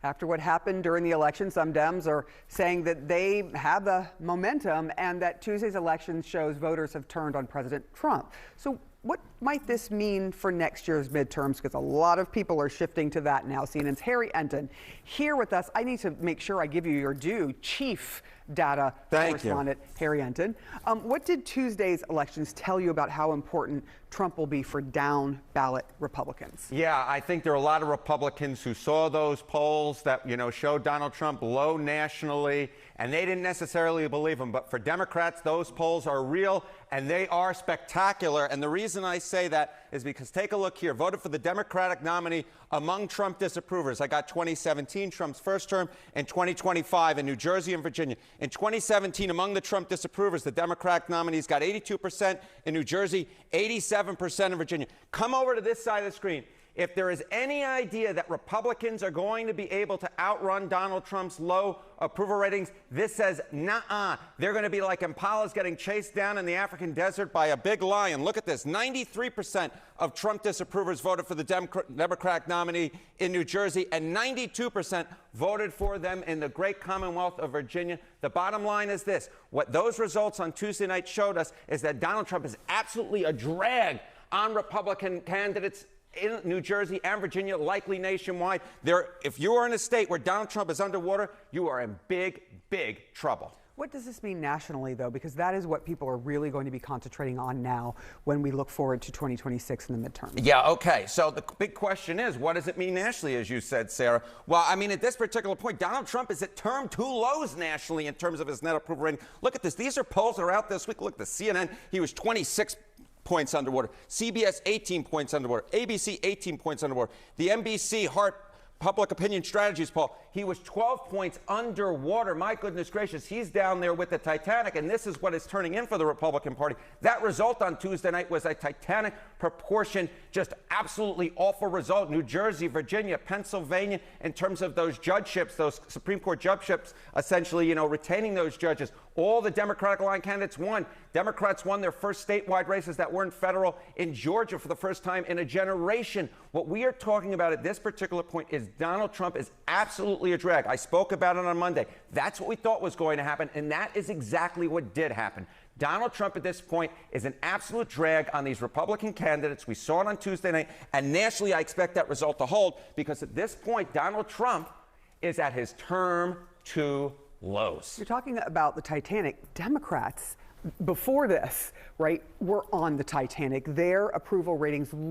After what happened during the election, some Dems are saying that they have the momentum and that Tuesday's election shows voters have turned on President Trump. So what might this mean for next year's midterms? Because a lot of people are shifting to that now. CNN's Harry Enten here with us. I need to make sure I give you your due, Chief Data Correspondent Harry Enten. What did Tuesday's elections tell you about how important Trump will be for down ballot Republicans? Yeah, I think there are a lot of Republicans who saw those polls that, showed Donald Trump low nationally, and they didn't necessarily believe him. But for Democrats, those polls are real and they are spectacular. And the reason I say that is because take a look here. Voted for the Democratic nominee among Trump disapprovers. I got 2017, Trump's first term, and 2025 in New Jersey and Virginia. In 2017, among the Trump disapprovers, the Democratic nominees got 82% in New Jersey, 87% in Virginia. Come over to this side of the screen. If there is any idea that Republicans are going to be able to outrun Donald Trump's low approval ratings, this says, nah. They're going to be like impalas getting chased down in the African desert by a big lion. Look at this. 93% of Trump disapprovers voted for the Democratic nominee in New Jersey, and 92% voted for them in the great Commonwealth of Virginia. The bottom line is this. What those results on Tuesday night showed us is that Donald Trump is absolutely a drag on Republican candidates in New Jersey and Virginia, likely nationwide. If you are in a state where Donald Trump is underwater, you are in big, big trouble. What does this mean nationally, though? Because that is what people are really going to be concentrating on now when we look forward to 2026 in the midterms. Yeah, okay. So the big question is, what does it mean nationally, as you said, Sarah? Well, I mean, at this particular point, Donald Trump is at term two lows nationally in terms of his net approval rating. Look at this. These are polls that are out this week. Look, the CNN, he was 26 points underwater. CBS 18 points underwater. ABC 18 points underwater. The NBC Hart Public Opinion Strategies poll, he was 12 points underwater. My goodness gracious, he's down there with the Titanic, and this is what is turning in for the Republican Party. That result on Tuesday night was a Titanic proportion, just absolutely awful result. New Jersey, Virginia, Pennsylvania, in terms of those judgeships, those Supreme Court judgeships, essentially, retaining those judges. All the Democratic line candidates won. Democrats won their first statewide races that weren't federal in Georgia for the first time in a generation. What we are talking about at this particular point is Donald Trump is absolutely a drag. I spoke about it on Monday. That's what we thought was going to happen, and that is exactly what did happen. Donald Trump at this point is an absolute drag on these Republican candidates. We saw it on Tuesday night, and nationally I expect that result to hold because at this point Donald Trump is at his term two lows. You're talking about the Titanic. Democrats, before this, right, were on the Titanic. Their approval ratings low.